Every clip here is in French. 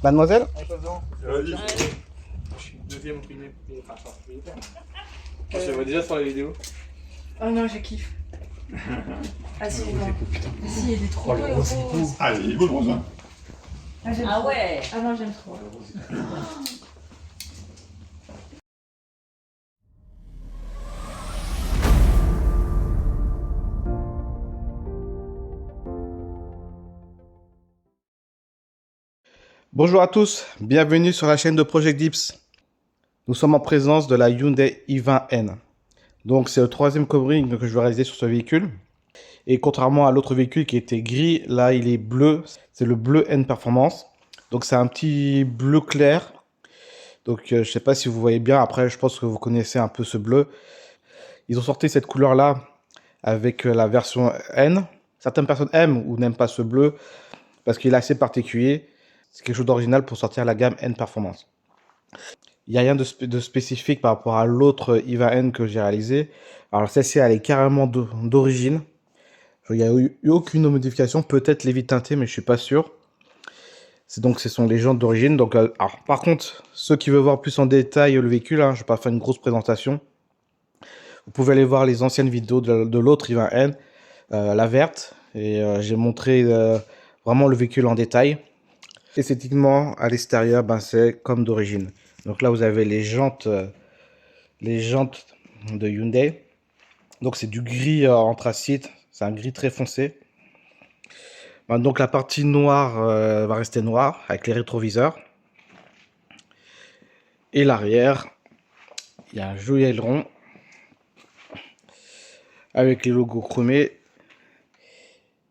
Mademoiselle? Vas-y. Je suis deuxième propriétaire. Je te vois déjà sur la vidéo. Oh non, je kiffe. Ah si, non. Si, il y a des trop beaux roses. Ah, il est beau le rose, hein. Ah, j'aime Ah trop. ouais. Ah non, j'aime trop. Bonjour à tous, bienvenue sur la chaîne de Project Dips. Nous sommes en présence de la Hyundai i20N. Donc c'est le troisième covering que je vais réaliser sur ce véhicule. Et contrairement à l'autre véhicule qui était gris, là il est bleu. C'est le bleu N Performance. Donc c'est un petit bleu clair. Donc je ne sais pas si vous voyez bien. Après je pense que vous connaissez un peu ce bleu. Ils ont sorti cette couleur là avec la version N. Certaines personnes aiment ou n'aiment pas ce bleu parce qu'il est assez particulier. C'est quelque chose d'original pour sortir la gamme N Performance. Il n'y a rien de spécifique par rapport à l'autre i20N que j'ai réalisé. Alors celle-ci, elle est carrément d'origine. Il n'y a eu aucune modification. Peut-être les vitres teintées, mais je ne suis pas sûr. Donc ce sont les jantes d'origine. Donc, alors, par contre, ceux qui veulent voir plus en détail le véhicule, hein, je ne vais pas faire une grosse présentation. Vous pouvez aller voir les anciennes vidéos de l'autre i20N, la verte. Et j'ai montré vraiment le véhicule en détail. Esthétiquement, à l'extérieur, ben, c'est comme d'origine. Donc là, vous avez les jantes de Hyundai. Donc c'est du gris anthracite, c'est un gris très foncé. Ben, donc la partie noire va rester noire avec les rétroviseurs. Et l'arrière, il y a un joli aileron avec les logos chromés.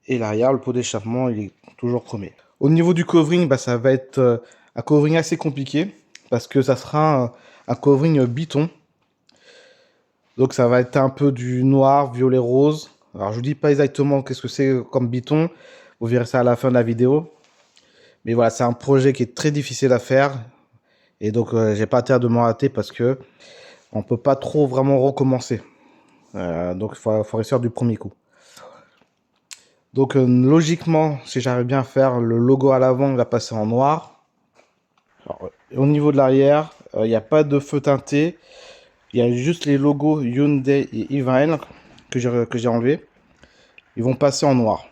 Et l'arrière, le pot d'échappement, il est toujours chromé. Au niveau du covering, bah, ça va être un covering assez compliqué parce que ça sera un covering biton. Donc ça va être un peu du noir, violet, rose. Alors je vous dis pas exactement qu'est-ce que c'est comme biton. Vous verrez ça à la fin de la vidéo. Mais voilà, c'est un projet qui est très difficile à faire. Et donc j'ai pas intérêt de m'en rater parce que on peut pas trop vraiment recommencer. Donc il faut réussir du premier coup. Donc logiquement, si j'arrive bien à faire, le logo à l'avant va passer en noir. Alors, au niveau de l'arrière, il n'y a pas de feu teinté. Il y a juste les logos Hyundai et i20N que j'ai enlevé. Ils vont passer en noir.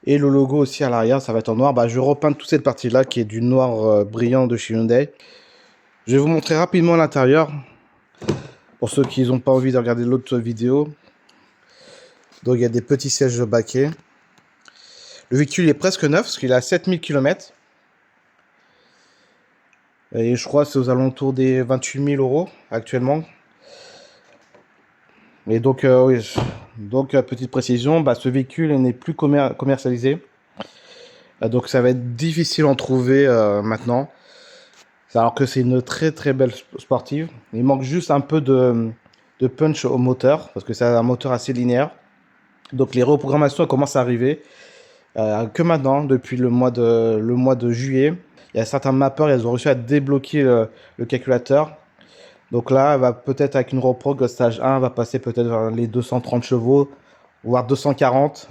Et le logo aussi à l'arrière, ça va être en noir. Bah, je vais repeindre toute cette partie-là qui est du noir brillant de chez Hyundai. Je vais vous montrer rapidement l'intérieur. Pour ceux qui n'ont pas envie de regarder l'autre vidéo. Donc il y a des petits sièges baquets. Le véhicule est presque neuf parce qu'il a 7000 km. Et je crois que c'est aux alentours des 28 000 € actuellement. Et donc, oui. Donc petite précision, bah, ce véhicule n'est plus commercialisé. Donc ça va être difficile d'en trouver maintenant. Alors que c'est une très très belle sportive. Il manque juste un peu de punch au moteur parce que c'est un moteur assez linéaire. Donc les reprogrammations commencent à arriver que maintenant, depuis le mois de juillet. Il y a certains mappeurs, ils ont réussi à débloquer le calculateur. Donc là, elle va peut-être avec une reprog stage 1, va passer peut-être vers les 230 chevaux, voire 240.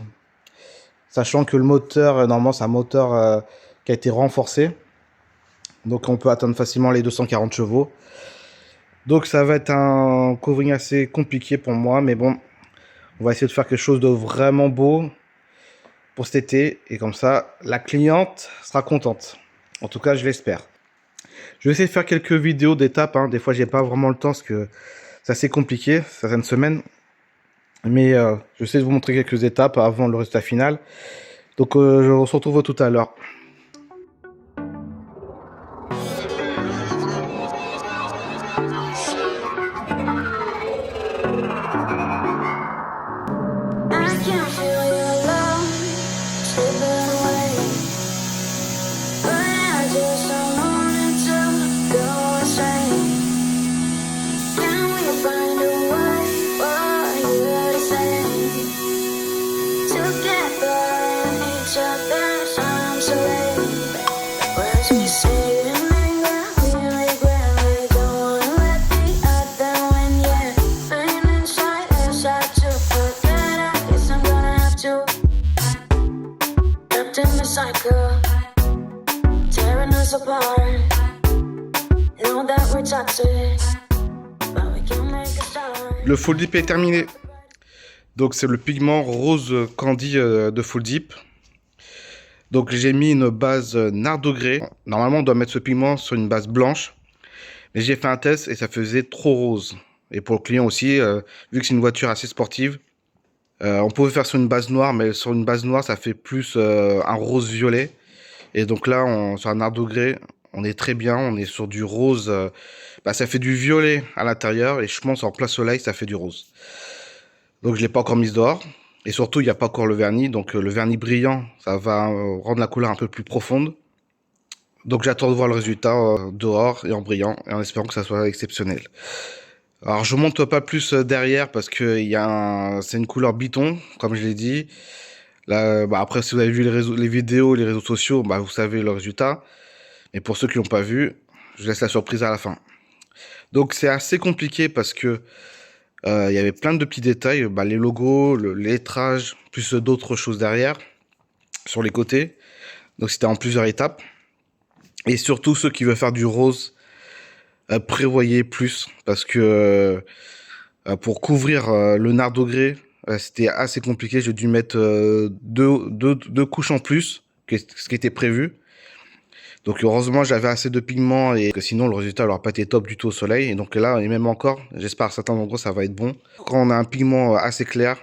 Sachant que le moteur, normalement, c'est un moteur qui a été renforcé. Donc on peut atteindre facilement les 240 chevaux. Donc ça va être un covering assez compliqué pour moi, mais bon. On va essayer de faire quelque chose de vraiment beau pour cet été. Et comme ça, la cliente sera contente. En tout cas, je l'espère. Je vais essayer de faire quelques vidéos d'étapes. Hein. Des fois, j'ai pas vraiment le temps parce que c'est assez compliqué, certaines semaines. Mais je vais essayer de vous montrer quelques étapes avant le résultat final. Donc, je se retrouve tout à l'heure. Cycle, tearing us apart. Know that we're toxic, but we can make a start. Le Full Deep est terminé. Donc c'est le pigment rose candy de Full Deep. Donc j'ai mis une base Nardo Grey. Normalement on doit mettre ce pigment sur une base blanche. Mais j'ai fait un test et ça faisait trop rose. Et pour le client aussi, vu que c'est une voiture assez sportive, on pouvait faire sur une base noire, mais sur une base noire ça fait plus un rose violet. Et donc là, sur un Nardo Grey, on est très bien, on est sur du rose. Ça fait du violet à l'intérieur et je pense en plein soleil, ça fait du rose. Donc je ne l'ai pas encore mise dehors. Et surtout, il n'y a pas encore le vernis. Donc le vernis brillant, ça va rendre la couleur un peu plus profonde. Donc j'attends de voir le résultat dehors et en brillant et en espérant que ça soit exceptionnel. Alors je monte pas plus derrière parce que c'est une couleur biton, comme je l'ai dit. Là, après, si vous avez vu les vidéos, les réseaux sociaux, vous savez le résultat. Mais pour ceux qui l'ont pas vu, je laisse la surprise à la fin. Donc c'est assez compliqué parce que il y avait plein de petits détails, les logos, le lettrage, plus d'autres choses derrière, sur les côtés. Donc c'était en plusieurs étapes. Et surtout ceux qui veulent faire du rose, prévoyez plus parce que pour couvrir le Nardo Grey, c'était assez compliqué. J'ai dû mettre deux couches en plus que ce qui était prévu. Donc heureusement j'avais assez de pigments et que sinon le résultat n'aurait pas été top du tout au soleil. Et donc là, et même encore, j'espère à certains endroits ça va être bon. Quand on a un pigment assez clair,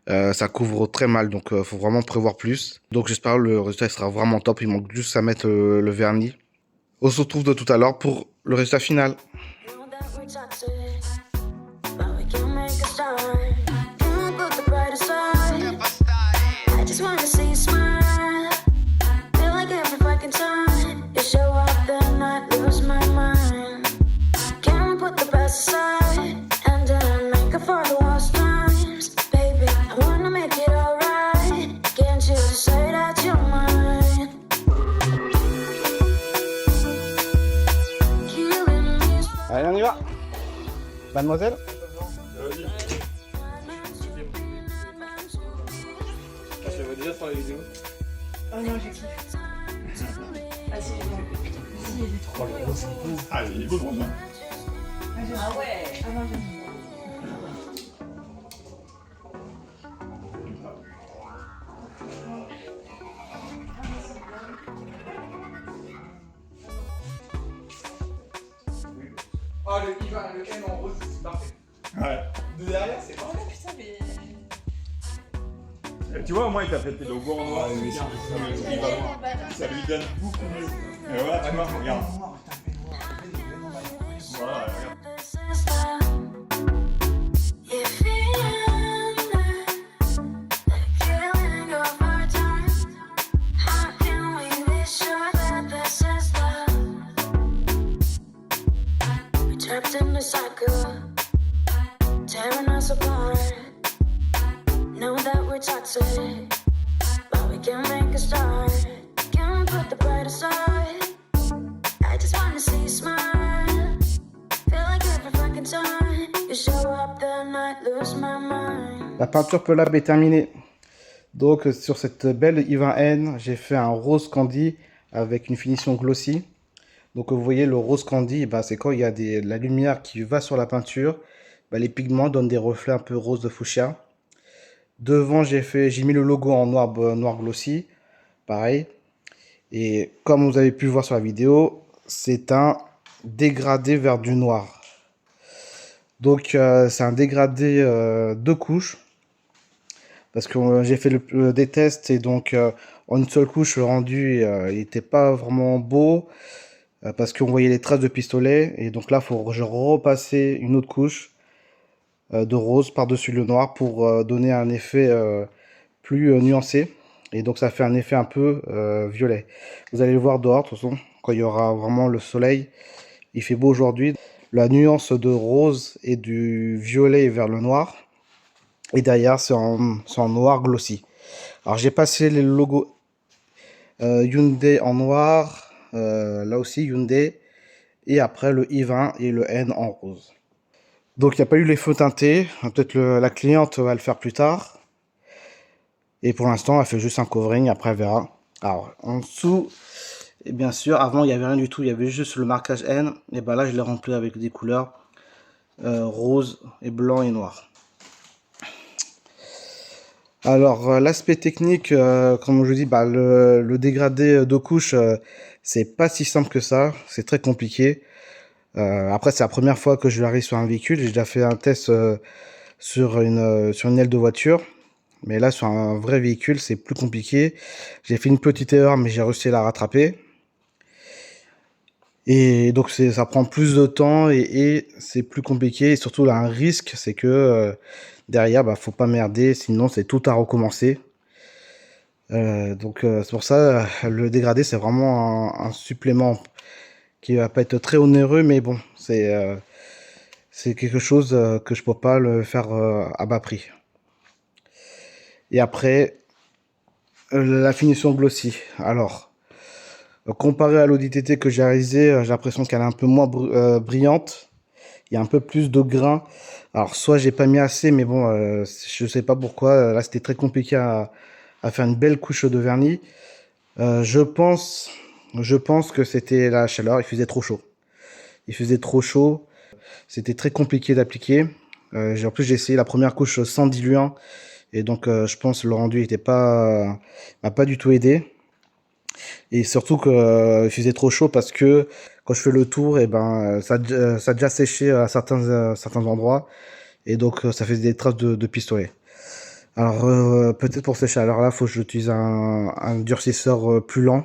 ça couvre très mal, donc faut vraiment prévoir plus. Donc j'espère que le résultat sera vraiment top. Il manque juste à mettre le vernis. On se retrouve de tout à l'heure pour le résultat final. Know that we're toxic, but we can make a start. Can we put the brighter side? I just wanna see you smile. Feel like every fucking time you show up, then I lose my mind. Can we put the best aside and then make up for the worst times? Baby, I wanna make it alright. Can't you say that you're mine? Killing me. Allez, on y va. Mademoiselle. Je le vois déjà sur la vidéo. Oh non, je kiffe. Ah si, non. Si, il y a des trop beaux. Ah, il est beau le rose. Hein. Ah ouais. Ah non, j'aime. Ah, le N en rose, c'est parfait. Ouais. De derrière, c'est Oh parfait. putain, mais. Et tu vois, au moins, il t'a fait tes logos en noir. oui, ça lui donne beaucoup mieux. Et voilà, tu vois, regarde. Voilà, regarde. This is love. You feel the killing of our time. How can we be sure that this is love? We're trapped in a cycle, tearing us apart. Know that we're toxic, but we can make a start. Can we put the brighter side? I just wanna see you smile. Feel like every fucking time you show up, then I lose my mind. La peinture Pelab est terminée. Donc sur cette belle i20N, j'ai fait un rose candy avec une finition glossy. Donc vous voyez le rose candy, c'est quand il y a de la lumière qui va sur la peinture, les pigments donnent des reflets un peu rose de fuchsia. Devant j'ai mis le logo en noir glossy, pareil. Et comme vous avez pu voir sur la vidéo, c'est un dégradé vers du noir. Donc c'est un dégradé de couches. Parce que j'ai fait des tests et donc en une seule couche le rendu il n'était pas vraiment beau. Parce qu'on voyait les traces de pistolet. Et donc là il faut que je repasse une autre couche de rose par-dessus le noir pour donner un effet plus nuancé. Et donc ça fait un effet un peu violet. Vous allez le voir dehors de toute façon quand il y aura vraiment le soleil. Il fait beau aujourd'hui. La nuance de rose et du violet vers le noir. Et derrière c'est en noir glossy. Alors j'ai passé les logos Hyundai en noir. Là aussi Hyundai. Et après le i20 et le N en rose. Donc il n'y a pas eu les feux teintés. Peut-être la cliente va le faire plus tard. Et pour l'instant elle fait juste un covering. Après elle verra. Alors en dessous Et bien sûr, avant, il n'y avait rien du tout. Il y avait juste le marquage N. Et ben là, je l'ai rempli avec des couleurs rose et blanc et noir. Alors, l'aspect technique, comme je vous dis, bah, le dégradé de couche, c'est pas si simple que ça. C'est très compliqué. Après, c'est la première fois que je arrive sur un véhicule. J'ai déjà fait un test sur une aile de voiture. Mais là, sur un vrai véhicule, c'est plus compliqué. J'ai fait une petite erreur, mais j'ai réussi à la rattraper. Et donc, ça prend plus de temps et c'est plus compliqué. Et surtout, là, un risque, c'est que derrière, bah, faut pas merder, sinon c'est tout à recommencer. Donc, c'est pour ça, le dégradé, c'est vraiment un supplément qui va pas être très onéreux, mais bon, c'est quelque chose que je peux pas le faire à bas prix. Et après, la finition glossy. Alors, comparé à l'ODTT que j'ai réalisé, j'ai l'impression qu'elle est un peu moins brillante. Il y a un peu plus de grains. Alors, soit j'ai pas mis assez, mais bon, je sais pas pourquoi. Là, c'était très compliqué à faire une belle couche de vernis. Je pense que c'était la chaleur. Il faisait trop chaud. Il faisait trop chaud. C'était très compliqué d'appliquer. En plus, j'ai essayé la première couche sans diluant. Et donc, je pense que le rendu m'a pas du tout aidé. Et surtout qu'il faisait trop chaud parce que quand je fais le tour, et ben, ça a déjà séché à certains endroits. Et donc, ça fait des traces de pistolet. Alors, peut-être pour ces chaleurs-là, il faut que j'utilise un durcisseur plus lent.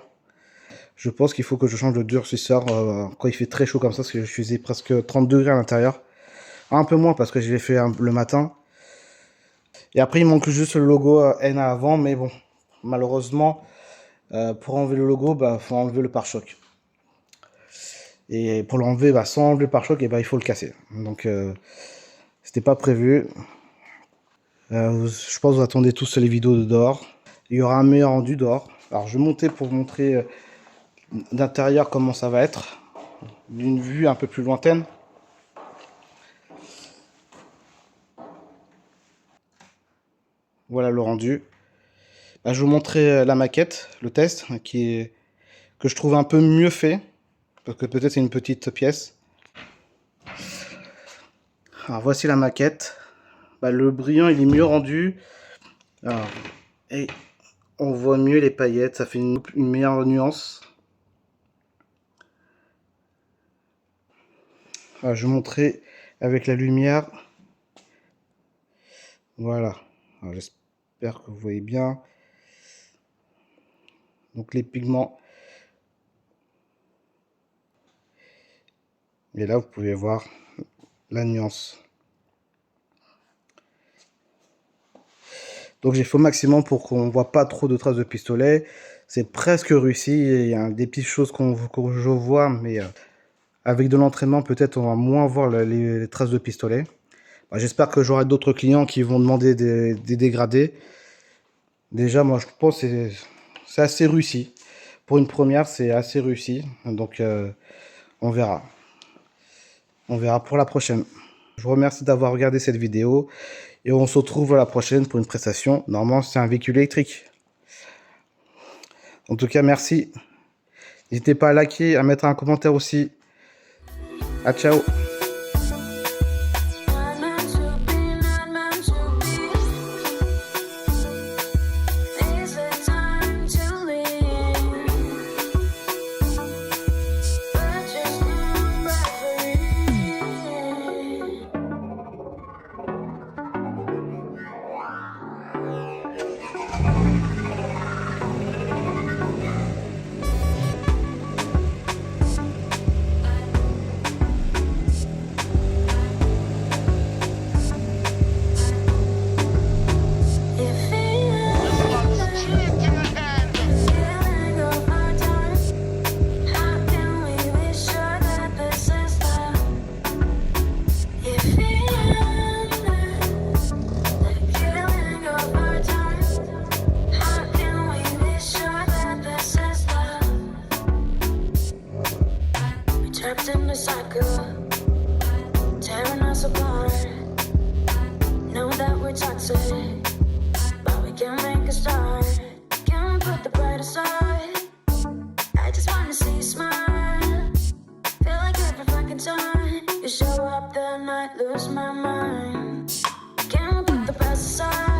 Je pense qu'il faut que je change de durcisseur quand il fait très chaud comme ça, parce que je faisais presque 30 degrés à l'intérieur. Un peu moins parce que je l'ai fait le matin. Et après, il manque juste le logo N à avant, mais bon, malheureusement, pour enlever le logo, bah, faut enlever le pare-choc. Et pour l'enlever, bah, sans enlever le pare-choc, et bah, il faut le casser. Donc, c'était pas prévu. Je pense que vous attendez tous les vidéos de dehors. Il y aura un meilleur rendu dehors. Alors, je vais monter pour vous montrer d'intérieur comment ça va être, d'une vue un peu plus lointaine. Voilà le rendu. Bah, je vais vous montrer la maquette, le test, que je trouve un peu mieux fait, parce que peut-être c'est une petite pièce. Alors voici la maquette. Bah, le brillant il est mieux rendu. Alors, et on voit mieux les paillettes, ça fait une meilleure nuance. Alors, je vais montrer avec la lumière. Voilà. J'espère que vous voyez bien. Donc les pigments. Et là, vous pouvez voir la nuance. Donc j'ai fait au maximum pour qu'on ne voit pas trop de traces de pistolet. C'est presque réussi. Il y a des petites choses que je vois, mais avec de l'entraînement, peut-être on va moins voir les traces de pistolet. Bah, j'espère que j'aurai d'autres clients qui vont demander des dégradés. Déjà, moi je pense que c'est assez réussi. Pour une première, c'est assez réussi. Donc on verra. On verra pour la prochaine. Je vous remercie d'avoir regardé cette vidéo. Et on se retrouve à la prochaine pour une prestation. Normalement, c'est un véhicule électrique. En tout cas, merci. N'hésitez pas à liker, à mettre un commentaire aussi. À ciao. In the cycle, tearing us apart. Know that we're toxic, but we can make a start. Can we put the brighter side? I just want wanna see you smile. Feel like every fucking time you show up, then I lose my mind. Can't put the past aside.